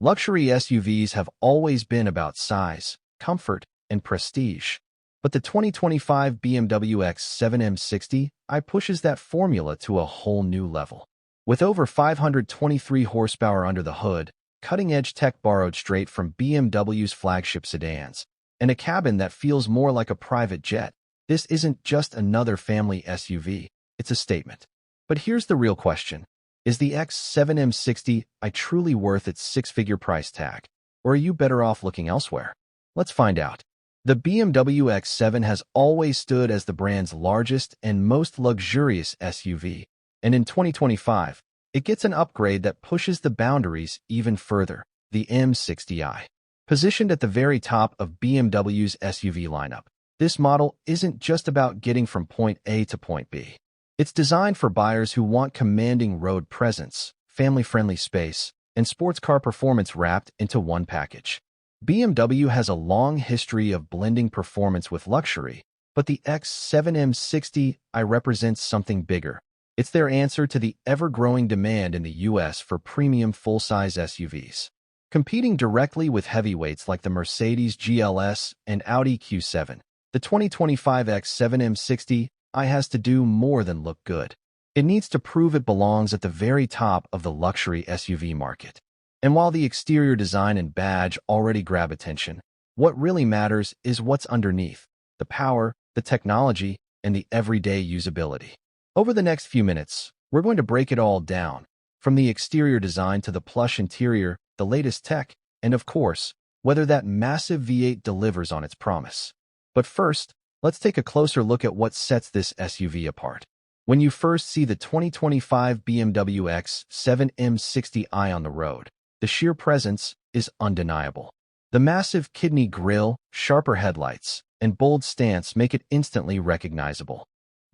Luxury SUVs have always been about size, comfort, and prestige. But the 2025 BMW X7 M60i pushes that formula to a whole new level. With over 523 horsepower under the hood, cutting-edge tech borrowed straight from BMW's flagship sedans, and a cabin that feels more like a private jet, this isn't just another family SUV, it's a statement. But here's the real question. Is the X7 M60i truly worth its six-figure price tag, or are you better off looking elsewhere? Let's find out. The BMW X7 has always stood as the brand's largest and most luxurious SUV, and in 2025, it gets an upgrade that pushes the boundaries even further, the M60i. Positioned at the very top of BMW's SUV lineup, this model isn't just about getting from point A to point B. It's designed for buyers who want commanding road presence, family-friendly space, and sports car performance wrapped into one package. BMW has a long history of blending performance with luxury, but the X7 M60i represents something bigger. It's their answer to the ever-growing demand in the US for premium full-size SUVs. Competing directly with heavyweights like the Mercedes GLS and Audi Q7, the 2025 X7 M60i has to do more than look good. It needs to prove it belongs at the very top of the luxury SUV market. And while the exterior design and badge already grab attention, what really matters is what's underneath: the power, the technology, and the everyday usability. Over the next few minutes, we're going to break it all down, from the exterior design to the plush interior, the latest tech, and of course, whether that massive V8 delivers on its promise. But first, let's take a closer look at what sets this SUV apart. When you first see the 2025 BMW X7 M60i on the road, the sheer presence is undeniable. The massive kidney grille, sharper headlights, and bold stance make it instantly recognizable.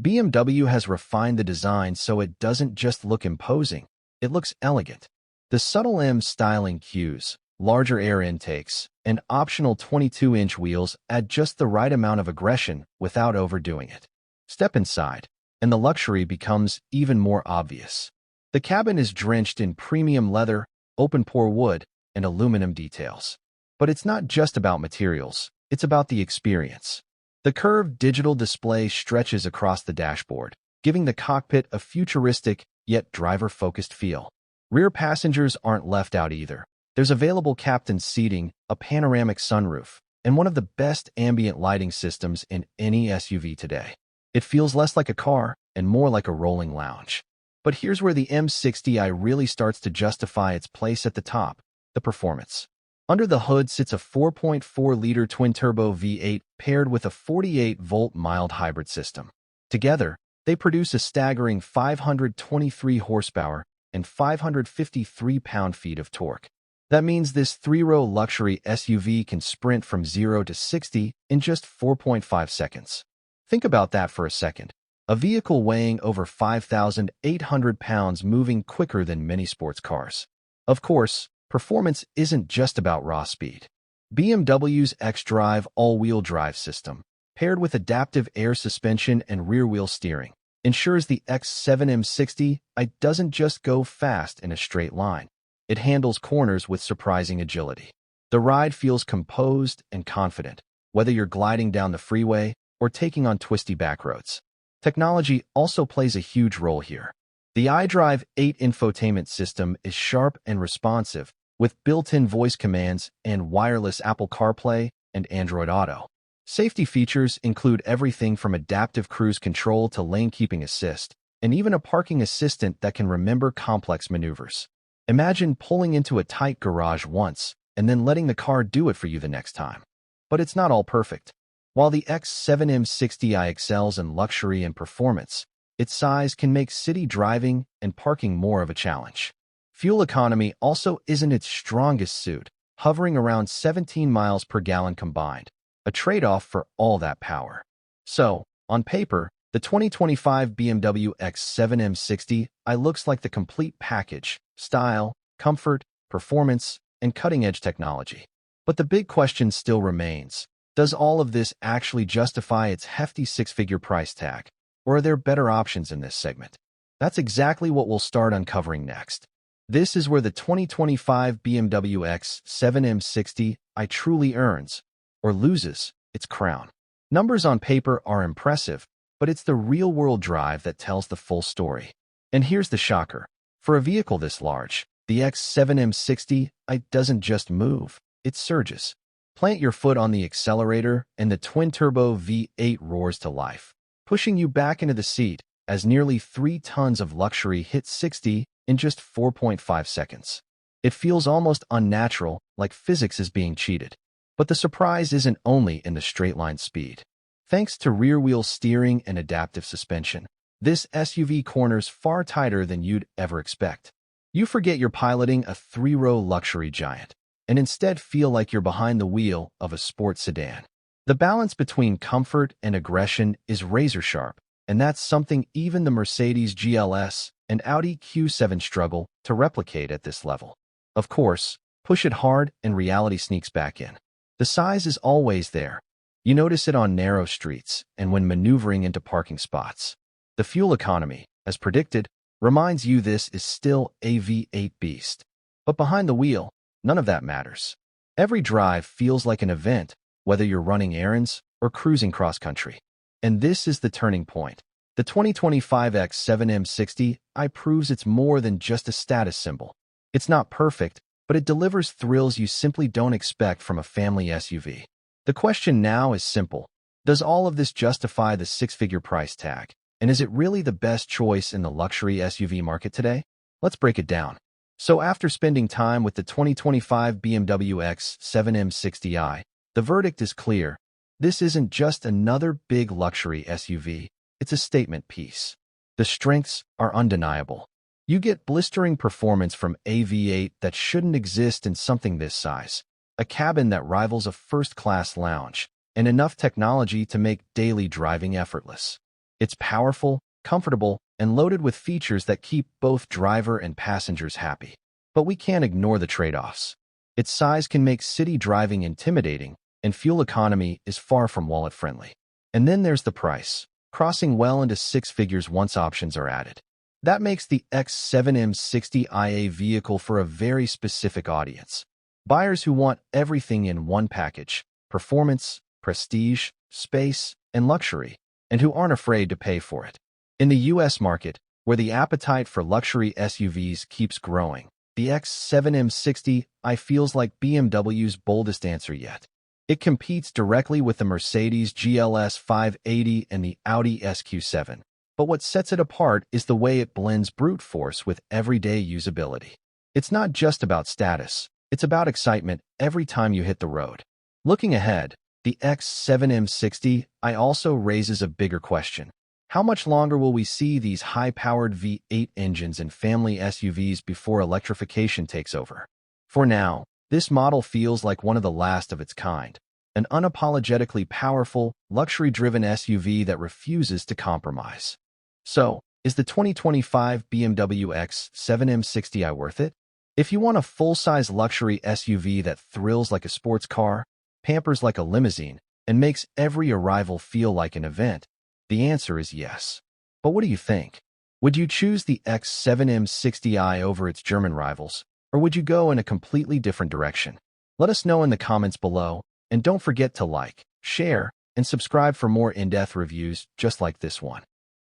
BMW has refined the design so it doesn't just look imposing, it looks elegant. The subtle M styling cues, larger air intakes, and optional 22-inch wheels add just the right amount of aggression without overdoing it. Step inside, and the luxury becomes even more obvious. The cabin is drenched in premium leather, open-pore wood, and aluminum details. But it's not just about materials, it's about the experience. The curved digital display stretches across the dashboard, giving the cockpit a futuristic yet driver-focused feel. Rear passengers aren't left out either. There's available captain's seating, a panoramic sunroof, and one of the best ambient lighting systems in any SUV today. It feels less like a car and more like a rolling lounge. But here's where the M60i really starts to justify its place at the top: the performance. Under the hood sits a 4.4-liter twin-turbo V8 paired with a 48-volt mild hybrid system. Together, they produce a staggering 523 horsepower and 553 pound-feet of torque. That means this three-row luxury SUV can sprint from 0 to 60 in just 4.5 seconds. Think about that for a second. A vehicle weighing over 5,800 pounds moving quicker than many sports cars. Of course, performance isn't just about raw speed. BMW's xDrive all-wheel drive system, paired with adaptive air suspension and rear-wheel steering, ensures the X7 M60i doesn't just go fast in a straight line. It handles corners with surprising agility. The ride feels composed and confident, whether you're gliding down the freeway or taking on twisty backroads. Technology also plays a huge role here. The iDrive 8 infotainment system is sharp and responsive, with built-in voice commands and wireless Apple CarPlay and Android Auto. Safety features include everything from adaptive cruise control to lane-keeping assist, and even a parking assistant that can remember complex maneuvers. Imagine pulling into a tight garage once and then letting the car do it for you the next time. But it's not all perfect. While the X7 M60i excels in luxury and performance, its size can make city driving and parking more of a challenge. Fuel economy also isn't its strongest suit, hovering around 17 miles per gallon combined, a trade-off for all that power. So, on paper, the 2025 BMW X7 M60i looks like the complete package: style, comfort, performance, and cutting-edge technology. But the big question still remains: does all of this actually justify its hefty six-figure price tag, or are there better options in this segment? That's exactly what we'll start uncovering next. This is where the 2025 BMW X7 M60i truly earns, or loses, its crown. Numbers on paper are impressive, but it's the real-world drive that tells the full story. And here's the shocker. For a vehicle this large, the X7 M60i doesn't just move, it surges. Plant your foot on the accelerator, and the twin-turbo V8 roars to life, pushing you back into the seat as nearly 3 tons of luxury hit 60 in just 4.5 seconds. It feels almost unnatural, like physics is being cheated. But the surprise isn't only in the straight-line speed. Thanks to rear-wheel steering and adaptive suspension, this SUV corners far tighter than you'd ever expect. You forget you're piloting a 3-row luxury giant, and instead feel like you're behind the wheel of a sports sedan. The balance between comfort and aggression is razor-sharp, and that's something even the Mercedes GLS and Audi Q7 struggle to replicate at this level. Of course, push it hard and reality sneaks back in. The size is always there. You notice it on narrow streets and when maneuvering into parking spots. The fuel economy, as predicted, reminds you this is still a V8 beast. But behind the wheel, none of that matters. Every drive feels like an event, whether you're running errands or cruising cross-country. And this is the turning point. The 2025 X7 M60i proves it's more than just a status symbol. It's not perfect, but it delivers thrills you simply don't expect from a family SUV. The question now is simple. Does all of this justify the 6-figure price tag? And is it really the best choice in the luxury SUV market today? Let's break it down. So after spending time with the 2025 BMW X7 M60i, the verdict is clear. This isn't just another big luxury SUV. It's a statement piece. The strengths are undeniable. You get blistering performance from a V8 that shouldn't exist in something this size, a cabin that rivals a first-class lounge, and enough technology to make daily driving effortless. It's powerful, comfortable, and loaded with features that keep both driver and passengers happy. But we can't ignore the trade-offs. Its size can make city driving intimidating, and fuel economy is far from wallet-friendly. And then there's the price, crossing well into 6 figures once options are added. That makes the X7 M60i a vehicle for a very specific audience. Buyers who want everything in one package: performance, prestige, space, and luxury, and who aren't afraid to pay for it. In the US market, where the appetite for luxury SUVs keeps growing, the X7 M60i feels like BMW's boldest answer yet. It competes directly with the Mercedes GLS 580 and the Audi SQ7. But what sets it apart is the way it blends brute force with everyday usability. It's not just about status, it's about excitement every time you hit the road. Looking ahead, the X7 M60i also raises a bigger question. How much longer will we see these high-powered V8 engines in family SUVs before electrification takes over? For now, this model feels like one of the last of its kind, an unapologetically powerful, luxury-driven SUV that refuses to compromise. So, is the 2025 BMW X7 M60i worth it? If you want a full-size luxury SUV that thrills like a sports car, pampers like a limousine, and makes every arrival feel like an event, the answer is yes. But what do you think? Would you choose the X7 M60i over its German rivals, or would you go in a completely different direction? Let us know in the comments below, and don't forget to like, share, and subscribe for more in-depth reviews just like this one.